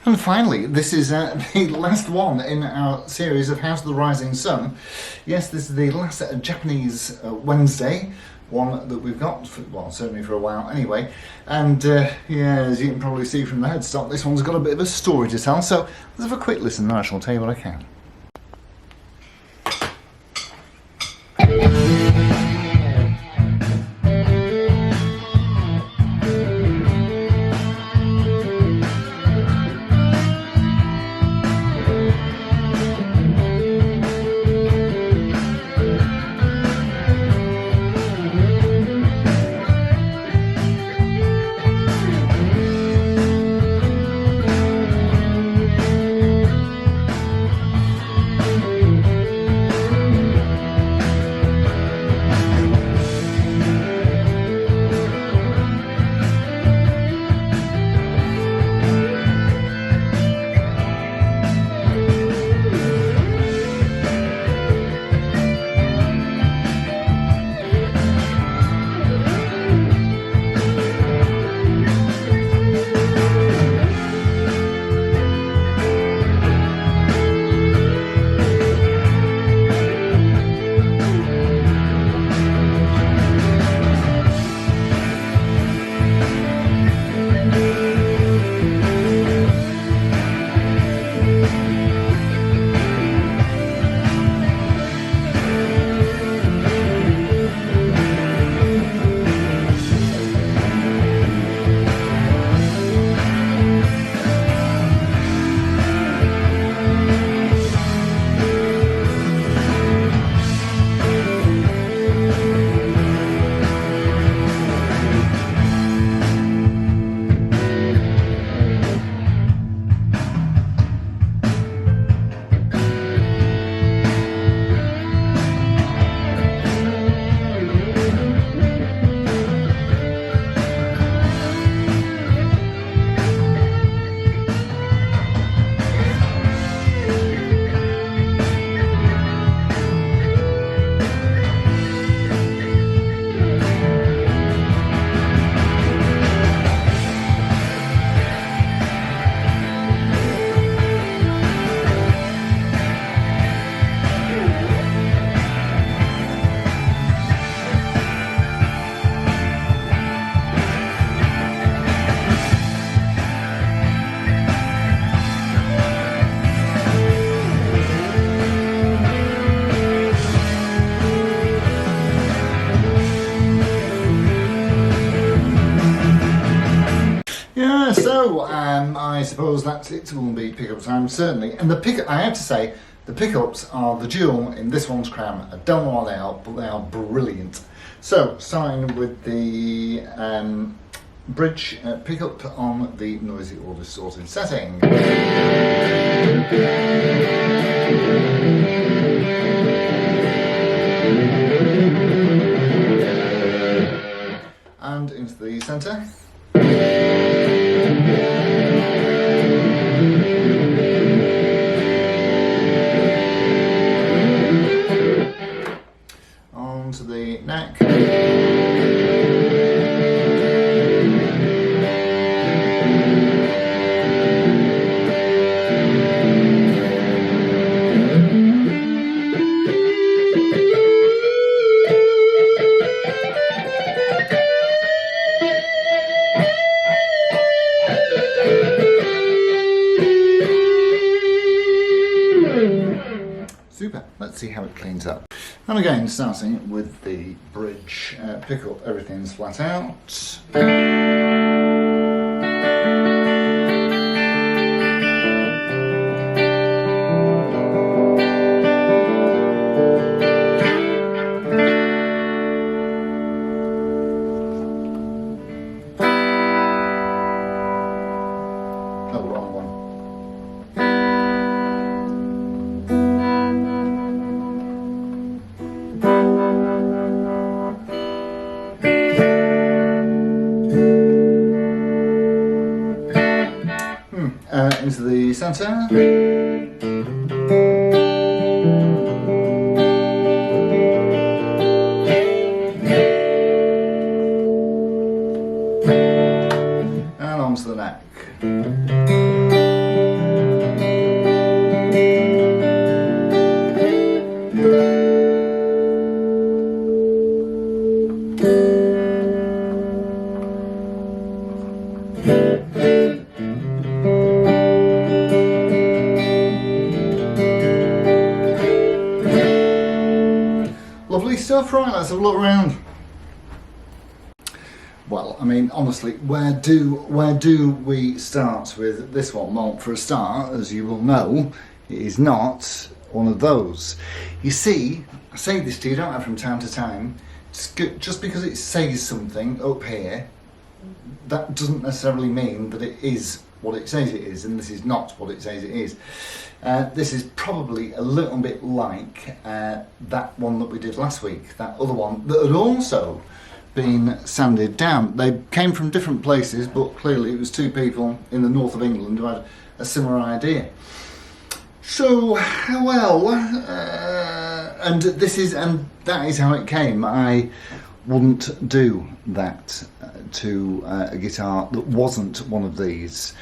And finally, this is the last one in our series of House of the Rising Sun. Yes, this is the last Japanese Wednesday one that we've got, well, certainly for a while anyway. And yeah, as you can probably see from the headstock, this one's got a bit of a story to tell. So let's have a quick listen and I shall tell you what I can. So I suppose that's it. It will be pickup time, certainly. And the pickup, I have to say, the pickups are the jewel in this one's crown. I don't know what they are, but they are brilliant. So, starting with the bridge pickup on the noisy or distorted setting. And into the centre. Onto the neck. Super, let's see how it cleans up. And again, starting with the bridge pickup, everything's flat out. Oh, wrong one. Into the centre. And onto the neck. stuff. Right, let's have a look around. Well, I mean, honestly, where do we start with this one? Well, for a start, as you will know, it is not one of those. You see, I say this to you, don't I, from time to time, just because it says something up here, that doesn't necessarily mean that it is what it says it is, and this is not what it says it is. This is probably a little bit like that one that we did last week, that other one that had also been sanded down. They came from different places, but clearly it was two people in the north of England who had a similar idea. So, well, and that is how it came. I wouldn't do that to a guitar that wasn't one of these.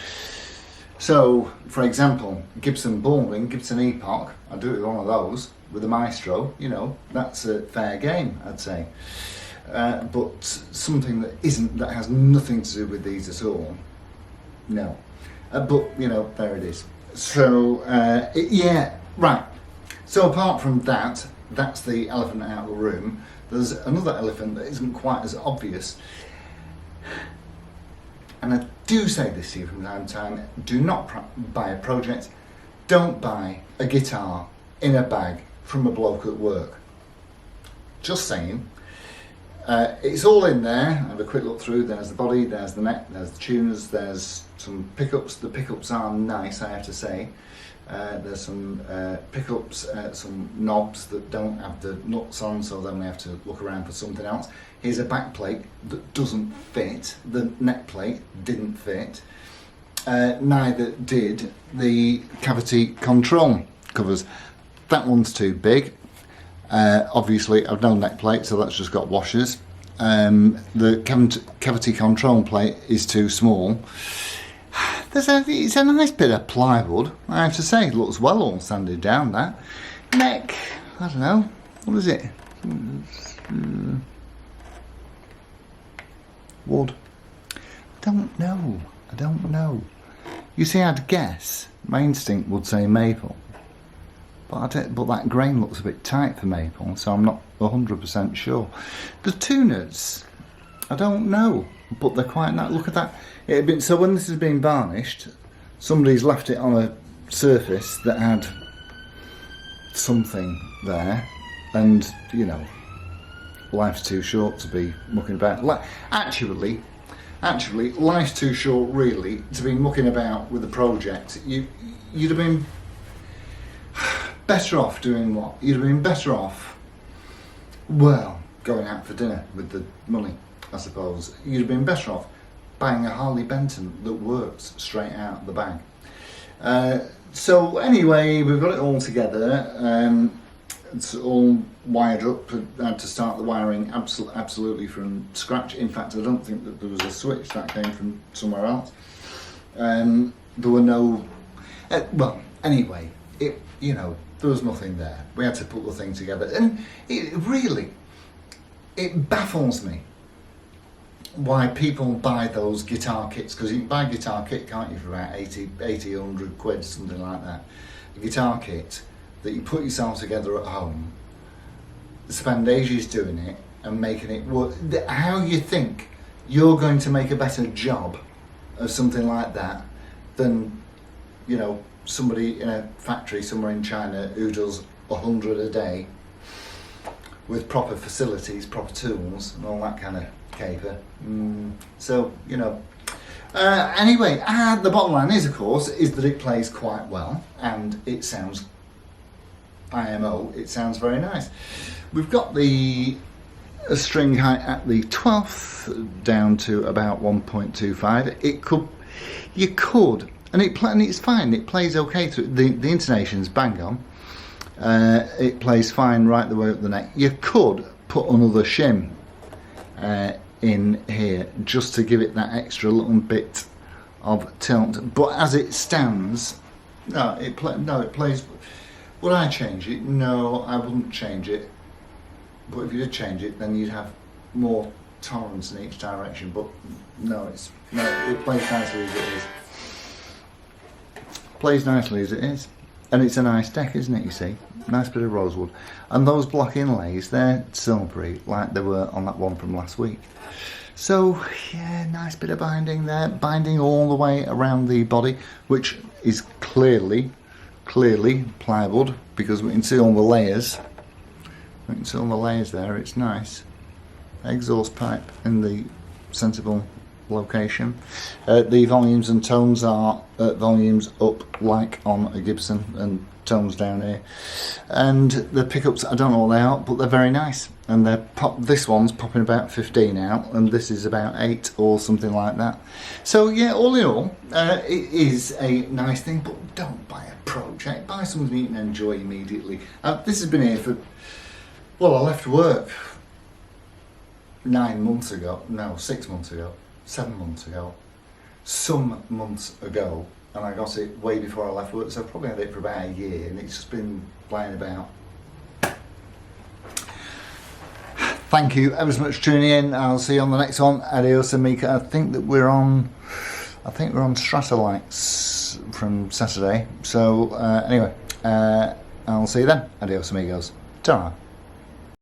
So, for example, Gibson Baldwin, Gibson Epoch, I'd do it with one of those, with a Maestro, you know, that's a fair game, I'd say. But something that has nothing to do with these at all, no. But, you know, there it is. So, yeah, right. So apart from that, that's the elephant out of the room. There's another elephant that isn't quite as obvious. And I do say this to you from time to time, do not buy a project, don't buy a guitar in a bag from a bloke at work. Just saying. It's all in there. Have a quick look through. There's the body, there's the neck, there's the tuners, there's some pickups. The pickups are nice, I have to say. There's some pickups, some knobs that don't have the nuts on, so then we have to look around for something else. Here's a back plate that doesn't fit. The neck plate didn't fit. Neither did the cavity control covers. That one's too big. Obviously, I've no neck plate, so that's just got washers. The cavity control plate is too small. It's a nice bit of plywood, I have to say. It looks well all sanded down, that. Neck, I don't know, what is it? Wood. I don't know. You see, I'd guess, my instinct would say maple. But that grain looks a bit tight for maple, so I'm not 100% sure. The tuners, I don't know, but they're quite nice. Look at that. So when this has been varnished, somebody's left it on a surface that had something there, and, you know, life's too short to be mucking about. Actually, life's too short, really, to be mucking about with a project. You'd have been better off doing what? You'd have been better off, well, going out for dinner with the money, I suppose. You'd have been better off buying a Harley Benton that works straight out of the bag. So anyway, we've got it all together. It's all wired up. I had to start the wiring absolutely from scratch. In fact, I don't think that there was a switch. That came from somewhere else. There were no... well, anyway, there was nothing there. We had to put the thing together. And it baffles me why people buy those guitar kits, because you can buy a guitar kit, can't you, for about 80, 100 quid, something like that. A guitar kit that you put yourself together at home, spend ages doing it and making it work. How you think you're going to make a better job of something like that than, somebody in a factory somewhere in China who does 100 a day with proper facilities, proper tools and all that kind of caper. So, anyway, the bottom line is, of course, is that it plays quite well and it sounds, it sounds very nice. We've got the string height at the 12th down to about 1.25. You could, and it's fine, it plays okay through, the intonation's bang on. It plays fine right the way up the neck. You could put another shim in here just to give it that extra little bit of tilt, but as it stands, it plays. Would I change it? No, I wouldn't change it, but if you did change it, then you'd have more tolerance in each direction. But it plays nicely as it is. Plays nicely as it is, and it's a nice deck, isn't it? You see, nice bit of rosewood. And those block inlays, they're silvery, like they were on that one from last week. So, yeah, nice bit of binding there. Binding all the way around the body, which is clearly plywood, because we can see all the layers. We can see all the layers there, it's nice. Exhaust pipe in the sensible location. The volumes and tones are volumes up like on a Gibson and tones down here. And the pickups, I don't know what they are, but they're very nice. And they're this one's popping about 15 out, and this is about 8 or something like that. So yeah, all in all, it is a nice thing, but don't buy a project. Buy something you can enjoy immediately. This has been here for, well, I left work 9 months ago, no, 6 months ago, 7 months ago, some months ago, and I got it way before I left work, so I've probably had it for about a year, and it's just been playing about. Thank you ever so much for tuning in. I'll see you on the next one. Adios, amica. I think we're on Stratolites from Saturday. So anyway, I'll see you then. Adios, amigos. Ta-ra.